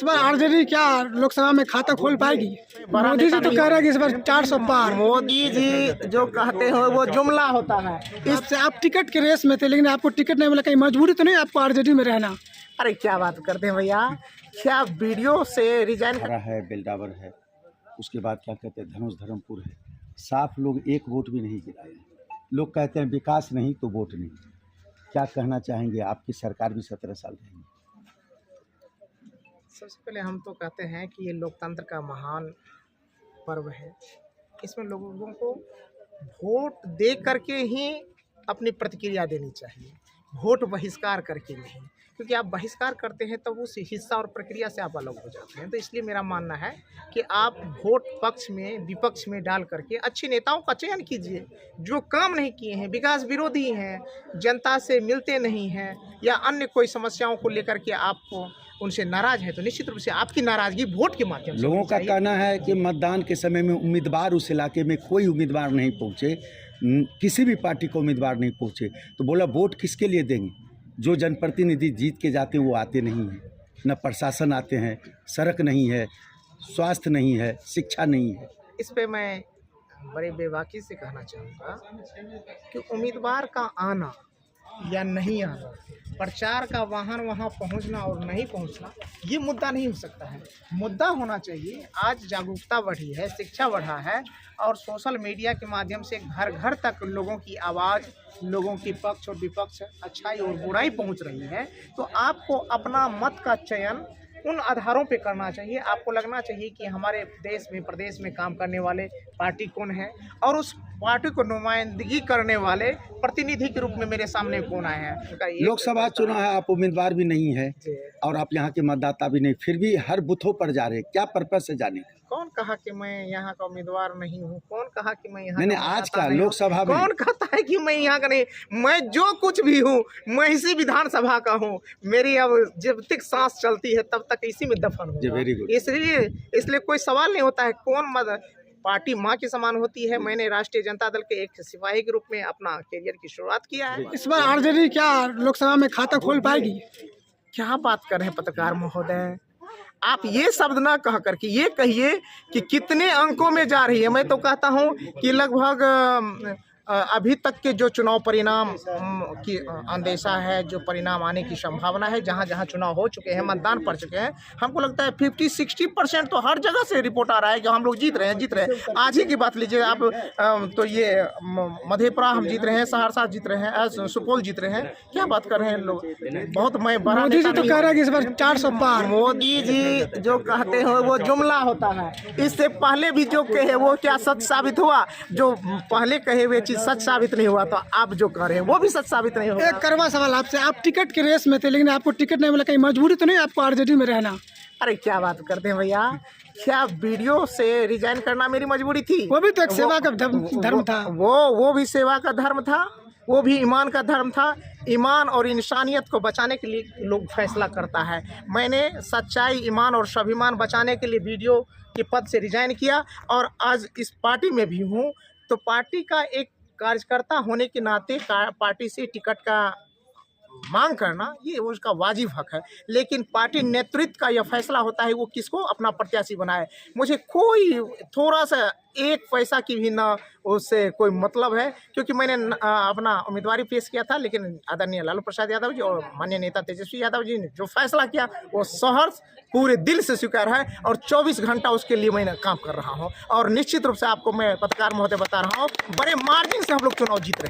इस बार आरजेडी क्या लोकसभा में खाता खोल पाएगी? मोदी जी तो कह रहे हैं कि इस बार 400 पार। मोदी जी जो कहते हैं वो जुमला होता है। इससे आप टिकट के रेस में थे, लेकिन आपको टिकट नहीं मिला, कहीं मजबूरी तो नहीं आपको आरजेडी में रहना? अरे क्या बात करते हैं भैया, क्या वीडियो से रिजाइन है, बेलडावर है, उसके बाद क्या कहते हैं धनुष धर्मपुर है। साफ लोग एक वोट भी नहीं गिराए। लोग कहते हैं विकास नहीं तो वोट नहीं। क्या कहना चाहेंगे? आपकी सरकार भी 17 साल रहेगी। सबसे पहले हम तो कहते हैं कि ये लोकतंत्र का महान पर्व है। इसमें लोगों को वोट दे करके ही अपनी प्रतिक्रिया देनी चाहिए, वोट बहिष्कार करके नहीं, क्योंकि आप बहिष्कार करते हैं तो उस हिस्सा और प्रक्रिया से आप अलग हो जाते हैं। तो इसलिए मेरा मानना है कि आप वोट पक्ष में विपक्ष में डाल करके अच्छे नेताओं का चयन कीजिए, जो काम नहीं किए हैं, विकास विरोधी हैं, जनता से मिलते नहीं हैं, या अन्य कोई समस्याओं को लेकर के आपको उनसे नाराज है, तो निश्चित रूप से आपकी नाराज़गी वोट के माध्यम से। लोगों का कहना है कि मतदान के समय में उम्मीदवार उस इलाके में कोई उम्मीदवार नहीं पहुंचे, किसी भी पार्टी को उम्मीदवार नहीं पहुंचे, तो बोला वोट किसके लिए देंगे? जो जनप्रतिनिधि जीत के जाते हैं वो आते नहीं हैं, न प्रशासन आते हैं, सड़क नहीं है, स्वास्थ्य नहीं है, शिक्षा नहीं है। इस पे मैं बड़े बेबाकी से कहना चाहूँगा कि उम्मीदवार का आना या नहीं आना, प्रचार का वाहन वहां पहुंचना और नहीं पहुंचना, ये मुद्दा नहीं हो सकता है। मुद्दा होना चाहिए, आज जागरूकता बढ़ी है, शिक्षा बढ़ा है, और सोशल मीडिया के माध्यम से घर घर तक लोगों की आवाज़, लोगों की पक्ष और विपक्ष, अच्छाई और बुराई पहुंच रही है। तो आपको अपना मत का चयन उन आधारों पे करना चाहिए। आपको लगना चाहिए कि हमारे देश में, प्रदेश में काम करने वाले पार्टी कौन है, और उस पार्टी को नुमाइंदगी करने वाले प्रतिनिधि के रूप में मेरे सामने कौन आए हैं। लोकसभा चुनाव है, आप उम्मीदवार भी नहीं है और आप यहाँ के मतदाता भी नहीं, फिर भी हर बूथों पर जा रहे हैं। क्या पर्पस से जाने का? कौन कहा कि मैं यहाँ का उम्मीदवार नहीं हूँ? कौन कहा कि मैं यहाँ नहीं, आज का लोकसभा में कौन कहता है कि मैं यहाँ का नहीं? मैं जो कुछ भी हूँ, मैं इसी विधानसभा का हूँ। मेरी अब जब तक सांस चलती है तब तक इसी में दफन हूँ। Very good. इसलिए कोई सवाल नहीं होता है कौन पार्टी माँ के समान होती है। मैंने राष्ट्रीय जनता दल के एक सिपाही के रूप में अपना करियर की शुरुआत किया है। इस बार आरजेडी क्या लोकसभा में खाता खोल पाएगी? क्या बात कर रहे हैं पत्रकार महोदय, आप ये शब्द ना कह करके ये कहिए कि कितने अंकों में जा रही है। मैं तो कहता हूँ कि लगभग अभी तक के जो चुनाव परिणाम की अंदेशा है, जो परिणाम आने की संभावना है, जहाँ जहाँ चुनाव हो चुके हैं, मतदान पड़ चुके हैं, हमको लगता है 50-60% तो हर जगह से रिपोर्ट आ रहा है कि हम लोग जीत रहे हैं। आज ही की बात लीजिए आप, तो ये मधेपुरा हम जीत रहे हैं, सहरसा जीत रहे हैं, सुपौल जीत रहे हैं। क्या बात कर रहे हैं लोग? बहुत मैं बड़ा मोदी जी तो कह रहे हैं कि इस बार 400 पार। मोदी जी जो कहते हैं वो जुमला होता है। इससे पहले भी जो कहे वो क्या सच साबित हुआ? जो पहले कहे हुए चीज सच साबित नहीं हुआ, तो आप जो कर रहे हैं वो भी सच साबित नहीं होगा। एक कड़वा सवाल आपसे, आप टिकट के रेस में थे, लेकिन आपको टिकट नहीं मिला, कहीं मजबूरी तो नहीं आपको आरजेडी में रहना? अरे क्या बात करते हैं भैया, क्या वीडियो से रिजाइन करना मेरी मजबूरी थी? वो भी तो एक सेवा का धर्म था। वो भी सेवा का धर्म था, वो भी ईमान का धर्म था। ईमान और इंसानियत को बचाने के लिए लोग फैसला करता है। मैंने सच्चाई, ईमान और स्वाभिमान बचाने के लिए वीडियो के पद से रिजाइन किया, और आज इस पार्टी में भी हूँ। तो पार्टी का एक कार्यकर्ता होने के नाते पार्टी से टिकट का मांग करना ये उसका वाजिब हक है, लेकिन पार्टी नेतृत्व का यह फैसला होता है वो किसको अपना प्रत्याशी बनाए। मुझे कोई थोड़ा सा एक पैसा की भी ना उससे कोई मतलब है, क्योंकि मैंने अपना उम्मीदवारी पेश किया था, लेकिन आदरणीय लालू प्रसाद यादव जी और माननीय नेता तेजस्वी यादव जी ने जो फैसला किया वो सहर्ष पूरे दिल से स्वीकार है, और 24 घंटा उसके लिए मैं काम कर रहा हूँ। और निश्चित रूप से आपको मैं पत्रकार महोदय बता रहा हूँ, बड़े मार्जिन से हम लोग चुनाव जीत रहे हैं।